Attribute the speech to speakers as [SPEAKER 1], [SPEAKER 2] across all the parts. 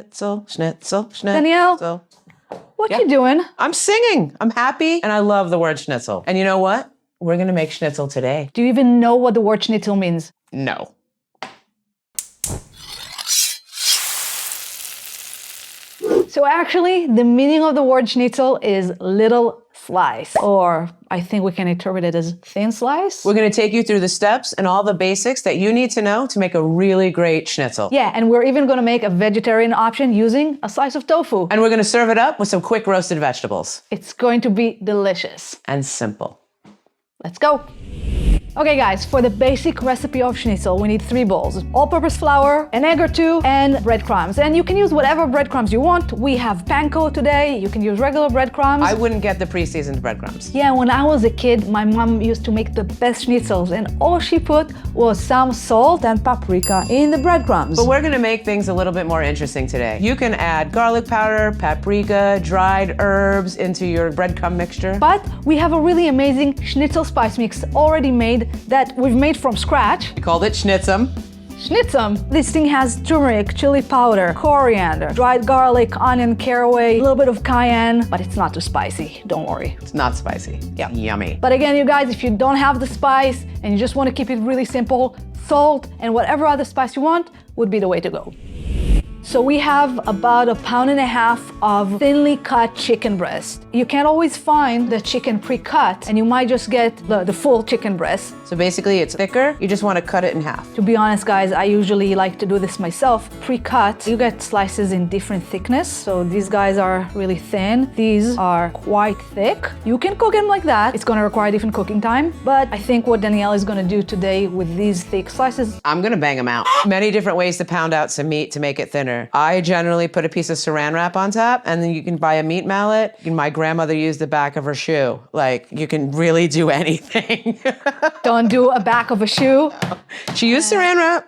[SPEAKER 1] Schnitzel, schnitzel, schnitzel.
[SPEAKER 2] Danielle, what you doing?
[SPEAKER 1] I'm singing. I'm happy, and I love the word schnitzel. And you know what? We're gonna make schnitzel today.
[SPEAKER 2] Do you even know what the word schnitzel means?
[SPEAKER 1] No.
[SPEAKER 2] So actually, the meaning of the word schnitzel is little slice, or I think we can interpret it as thin slice.
[SPEAKER 1] We're gonna take you through the steps and all the basics that you need to know to make a really great schnitzel.
[SPEAKER 2] Yeah, and we're even gonna make a vegetarian option using a slice of tofu.
[SPEAKER 1] And we're gonna serve it up with some quick roasted vegetables.
[SPEAKER 2] It's going to be delicious.
[SPEAKER 1] And simple.
[SPEAKER 2] Let's go. Okay guys, for the basic recipe of schnitzel, we need 3 bowls. All-purpose flour, an egg or 2, and breadcrumbs. And you can use whatever breadcrumbs you want. We have panko today. You can use regular breadcrumbs.
[SPEAKER 1] I wouldn't get the pre-seasoned breadcrumbs.
[SPEAKER 2] Yeah, when I was a kid, my mom used to make the best schnitzels, and all she put was some salt and paprika in the breadcrumbs.
[SPEAKER 1] But we're gonna make things a little bit more interesting today. You can add garlic powder, paprika, dried herbs into your breadcrumb mixture.
[SPEAKER 2] But we have a really amazing schnitzel spice mix already made that we've made from scratch.
[SPEAKER 1] We called it schnitzum.
[SPEAKER 2] Schnitzum. This thing has turmeric, chili powder, coriander, dried garlic, onion, caraway, a little bit of cayenne, but it's not too spicy, don't worry.
[SPEAKER 1] It's not spicy.
[SPEAKER 2] Yeah.
[SPEAKER 1] Yummy.
[SPEAKER 2] But again, you guys, if you don't have the spice and you just want to keep it really simple, salt and whatever other spice you want would be the way to go. So we have about 1.5 pounds of thinly cut chicken breast. You can't always find the chicken pre-cut, and you might just get the full chicken breast.
[SPEAKER 1] So basically it's thicker, you just want to cut it in half.
[SPEAKER 2] To be honest guys, I usually like to do this myself. Pre-cut, you get slices in different thickness. So these guys are really thin. These are quite thick. You can cook them like that. It's gonna require different cooking time. But I think what Danielle is gonna do today with these thick slices,
[SPEAKER 1] I'm gonna bang them out. Many different ways to pound out some meat to make it thinner. I generally put a piece of saran wrap on top, and then you can buy a meat mallet. My grandmother used the back of her shoe. Like, you can really do anything.
[SPEAKER 2] don't do a back of a shoe.
[SPEAKER 1] She used saran wrap.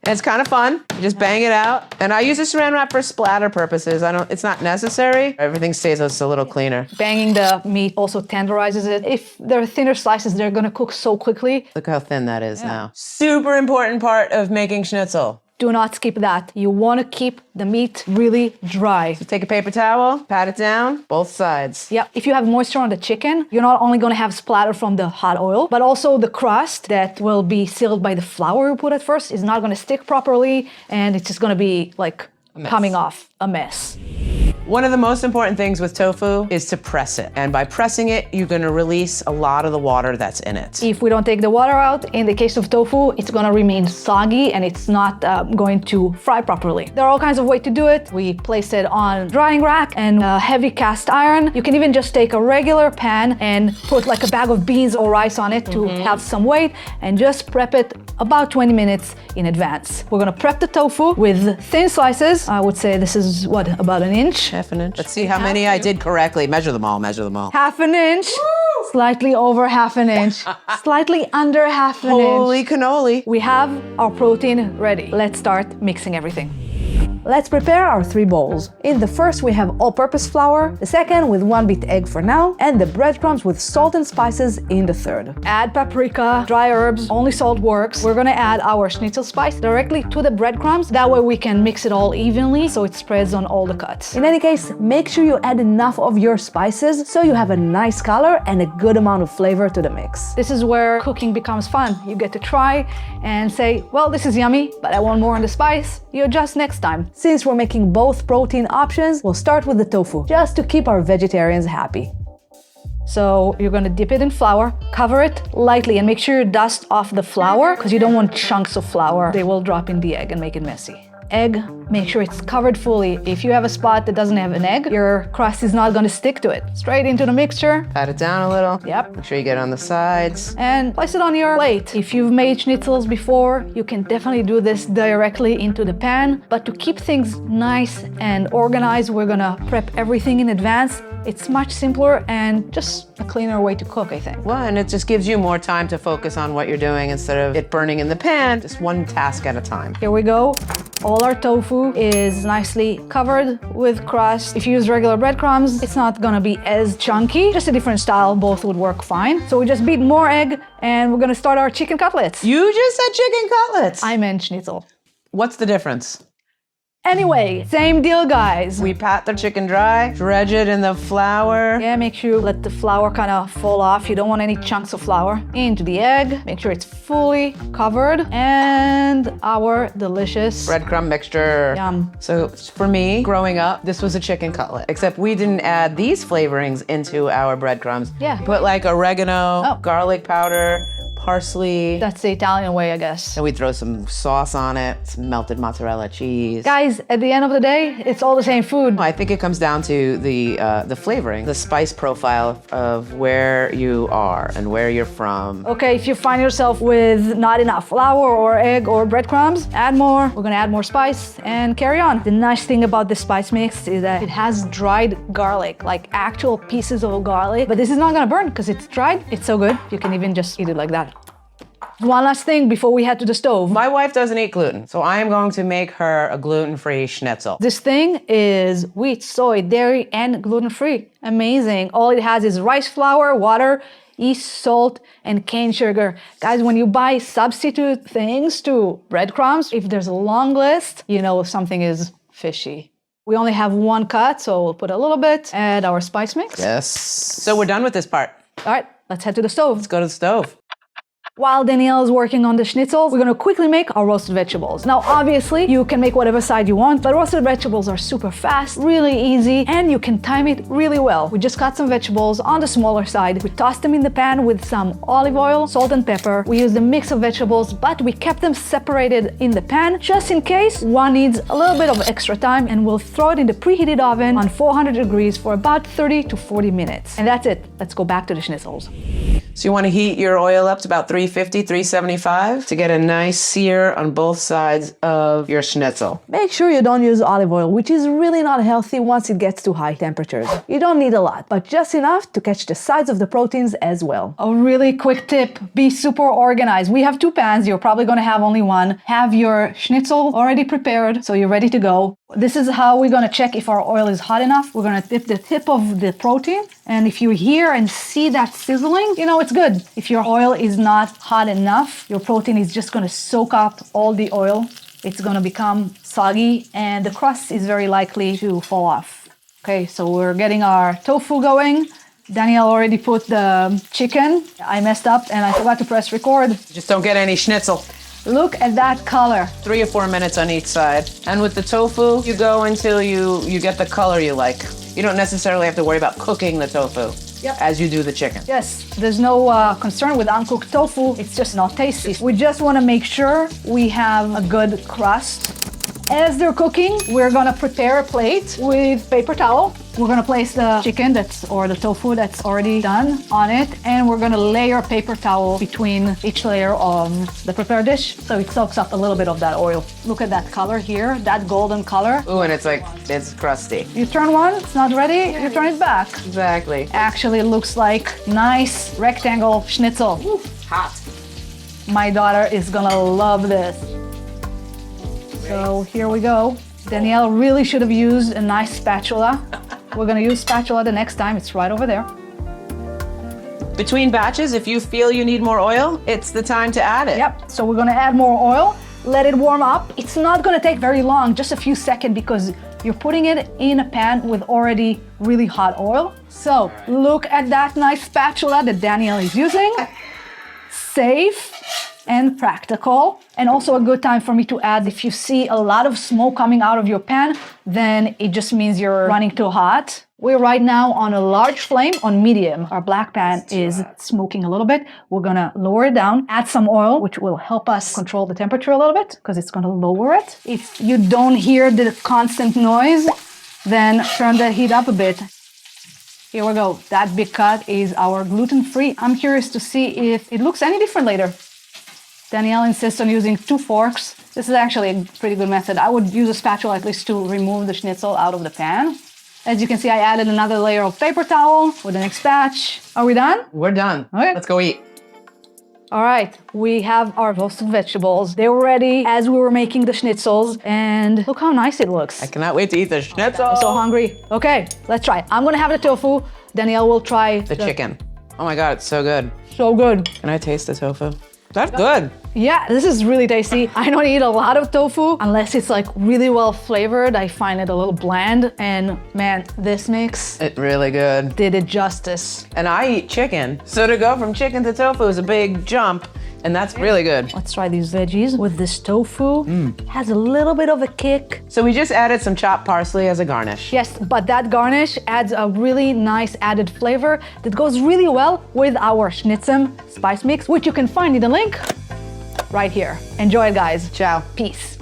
[SPEAKER 1] And it's kind of fun. You just bang it out. And I use the saran wrap for splatter purposes. It's not necessary. Everything stays just a little cleaner.
[SPEAKER 2] Banging the meat also tenderizes it. If they're thinner slices, they're gonna cook so quickly.
[SPEAKER 1] Look how thin that is now. Super important part of making schnitzel.
[SPEAKER 2] Do not skip that. You want to keep the meat really dry.
[SPEAKER 1] So take a paper towel, pat it down, both sides.
[SPEAKER 2] Yeah, if you have moisture on the chicken, you're not only going to have splatter from the hot oil, but also the crust that will be sealed by the flour you put at first is not going to stick properly, and it's just going to be like coming off a mess.
[SPEAKER 1] One of the most important things with tofu is to press it. And by pressing it, you're gonna release a lot of the water that's in it.
[SPEAKER 2] If we don't take the water out, in the case of tofu, it's gonna remain soggy and it's not going to fry properly. There are all kinds of ways to do it. We place it on drying rack and a heavy cast iron. You can even just take a regular pan and put like a bag of beans or rice on it to have some weight and just prep it about 20 minutes in advance. We're gonna prep the tofu with thin slices. I would say this is what, about an inch?
[SPEAKER 1] Half an inch. Let's see how many I did correctly. Measure them all, measure them all.
[SPEAKER 2] Half an inch, slightly over half an inch, slightly under half an inch.
[SPEAKER 1] Holy cannoli.
[SPEAKER 2] We have our protein ready. Let's start mixing everything. Let's prepare our 3 bowls. In the first, we have all-purpose flour, the second with 1 beat egg for now, and the breadcrumbs with salt and spices in the third. Add paprika, dry herbs, only salt works. We're gonna add our schnitzel spice directly to the breadcrumbs. That way we can mix it all evenly so it spreads on all the cuts. In any case, make sure you add enough of your spices so you have a nice color and a good amount of flavor to the mix. This is where cooking becomes fun. You get to try and say, well, this is yummy, but I want more on the spice. You adjust next time. Since we're making both protein options, we'll start with the tofu, just to keep our vegetarians happy. So you're gonna dip it in flour, cover it lightly, and make sure you dust off the flour, because you don't want chunks of flour. They will drop in the egg and make it messy. Egg, make sure it's covered fully. If you have a spot that doesn't have an egg, your crust is not gonna stick to it. Straight into the mixture.
[SPEAKER 1] Pat it down a little.
[SPEAKER 2] Yep.
[SPEAKER 1] Make sure you get on the sides.
[SPEAKER 2] And place it on your plate. If you've made schnitzels before, you can definitely do this directly into the pan. But to keep things nice and organized, we're gonna prep everything in advance. It's much simpler and just a cleaner way to cook, I think.
[SPEAKER 1] Well, and it just gives you more time to focus on what you're doing instead of it burning in the pan, just one task at a time.
[SPEAKER 2] Here we go. All our tofu is nicely covered with crust. If you use regular breadcrumbs, it's not gonna be as chunky, just a different style, both would work fine. So we just beat more egg and we're gonna start our chicken cutlets.
[SPEAKER 1] You just said chicken cutlets.
[SPEAKER 2] I meant schnitzel.
[SPEAKER 1] What's the difference?
[SPEAKER 2] Anyway, same deal, guys.
[SPEAKER 1] We pat the chicken dry, dredge it in the flour.
[SPEAKER 2] Yeah, make sure you let the flour kind of fall off. You don't want any chunks of flour. Into the egg, make sure it's fully covered. And our delicious
[SPEAKER 1] Breadcrumb mixture.
[SPEAKER 2] Yum.
[SPEAKER 1] So for me, growing up, this was a chicken cutlet. Except we didn't add these flavorings into our breadcrumbs.
[SPEAKER 2] Yeah.
[SPEAKER 1] Put like oregano,
[SPEAKER 2] Oh.
[SPEAKER 1] garlic powder, parsley.
[SPEAKER 2] That's the Italian way, I guess.
[SPEAKER 1] And we throw some sauce on it, some melted mozzarella cheese.
[SPEAKER 2] Guys, at the end of the day, it's all the same food.
[SPEAKER 1] I think it comes down to the flavoring, the spice profile of where you are and where you're from.
[SPEAKER 2] Okay, if you find yourself with not enough flour or egg or breadcrumbs, add more. We're gonna add more spice and carry on. The nice thing about the spice mix is that it has dried garlic, like actual pieces of garlic. But this is not gonna burn because it's dried. It's so good. You can even just eat it like that. One last thing before we head to the stove.
[SPEAKER 1] My wife doesn't eat gluten, so I am going to make her a gluten-free schnitzel.
[SPEAKER 2] This thing is wheat, soy, dairy, and gluten-free. Amazing. All it has is rice flour, water, yeast, salt, and cane sugar. Guys, when you buy substitute things to breadcrumbs, if there's a long list, you know something is fishy. We only have one cut, so we'll put a little bit, add our spice mix.
[SPEAKER 1] Yes. So we're done with this part.
[SPEAKER 2] All right, let's head to the stove.
[SPEAKER 1] Let's go to the stove.
[SPEAKER 2] While Danielle is working on the schnitzels, we're gonna quickly make our roasted vegetables. Now, obviously, you can make whatever side you want, but roasted vegetables are super fast, really easy, and you can time it really well. We just cut some vegetables on the smaller side. We tossed them in the pan with some olive oil, salt, and pepper. We used a mix of vegetables, but we kept them separated in the pan just in case one needs a little bit of extra time, and we'll throw it in the preheated oven on 400 degrees for about 30 to 40 minutes. And that's it. Let's go back to the schnitzels.
[SPEAKER 1] So you want to heat your oil up to about 350, 375 to get a nice sear on both sides of your schnitzel.
[SPEAKER 2] Make sure you don't use olive oil, which is really not healthy once it gets to high temperatures. You don't need a lot, but just enough to catch the sides of the proteins as well. A really quick tip, be super organized. We have two pans, you're probably gonna have only one. Have your schnitzel already prepared, so you're ready to go. This is how we're gonna check if our oil is hot enough. We're gonna dip the tip of the protein, and if you hear and see that sizzling, you know it's good. If your oil is not hot enough, your protein is just gonna soak up all the oil. It's gonna become soggy, and the crust is very likely to fall off. Okay, so we're getting our tofu going. Danielle already put the chicken. I messed up and I forgot to press record.
[SPEAKER 1] Just don't get any schnitzel.
[SPEAKER 2] Look at that color.
[SPEAKER 1] 3 or 4 minutes on each side. And with the tofu, you go until you get the color you like. You don't necessarily have to worry about cooking the tofu as you do the chicken.
[SPEAKER 2] Yes, there's no concern with uncooked tofu. It's just not tasty. We just want to make sure we have a good crust. As they're cooking, we're gonna prepare a plate with paper towel. We're gonna place the chicken or the tofu that's already done on it, and we're gonna layer paper towel between each layer of the prepared dish so it soaks up a little bit of that oil. Look at that color here, that golden color.
[SPEAKER 1] Ooh, and it's crusty.
[SPEAKER 2] You turn one, it's not ready, you turn it back.
[SPEAKER 1] Exactly.
[SPEAKER 2] Actually, it looks like nice rectangle schnitzel.
[SPEAKER 1] Ooh, hot.
[SPEAKER 2] My daughter is gonna love this. So here we go. Danielle really should have used a nice spatula. We're gonna use spatula the next time, it's right over there.
[SPEAKER 1] Between batches, if you feel you need more oil, it's the time to add it.
[SPEAKER 2] Yep, so we're gonna add more oil, let it warm up. It's not gonna take very long, just a few seconds, because you're putting it in a pan with already really hot oil. So look at that nice spatula that Danielle is using. Safe and practical, and also a good time for me to add, if you see a lot of smoke coming out of your pan, then it just means you're running too hot. We're right now on a large flame on medium. Our black pan is smoking a little bit. We're gonna lower it down, add some oil, which will help us control the temperature a little bit because it's gonna lower it. If you don't hear the constant noise, then turn the heat up a bit. Here we go. That big cut is our gluten-free. I'm curious to see if it looks any different later. Danielle insists on using 2 forks. This is actually a pretty good method. I would use a spatula at least to remove the schnitzel out of the pan. As you can see, I added another layer of paper towel with the next batch. Are we done?
[SPEAKER 1] We're done.
[SPEAKER 2] Okay.
[SPEAKER 1] Let's go eat.
[SPEAKER 2] All right, we have our roasted vegetables. They were ready as we were making the schnitzels, and look how nice it looks.
[SPEAKER 1] I cannot wait to eat the schnitzel.
[SPEAKER 2] I'm so hungry. Okay, let's try. I'm gonna have the tofu. Danielle will try
[SPEAKER 1] The chicken. Oh my God, it's so good.
[SPEAKER 2] So good.
[SPEAKER 1] Can I taste the tofu? That's good.
[SPEAKER 2] Yeah, this is really tasty. I don't eat a lot of tofu unless it's like really well flavored. I find it a little bland, and man, this mix
[SPEAKER 1] It's really good.
[SPEAKER 2] did it justice.
[SPEAKER 1] And I eat chicken. So to go from chicken to tofu is a big jump, and that's really good.
[SPEAKER 2] Let's try these veggies with this tofu. Has a little bit of a kick.
[SPEAKER 1] So we just added some chopped parsley as a garnish.
[SPEAKER 2] Yes, but that garnish adds a really nice added flavor that goes really well with our Schnitzel spice mix, which you can find in the link right here. Enjoy it, guys.
[SPEAKER 1] Ciao.
[SPEAKER 2] Peace.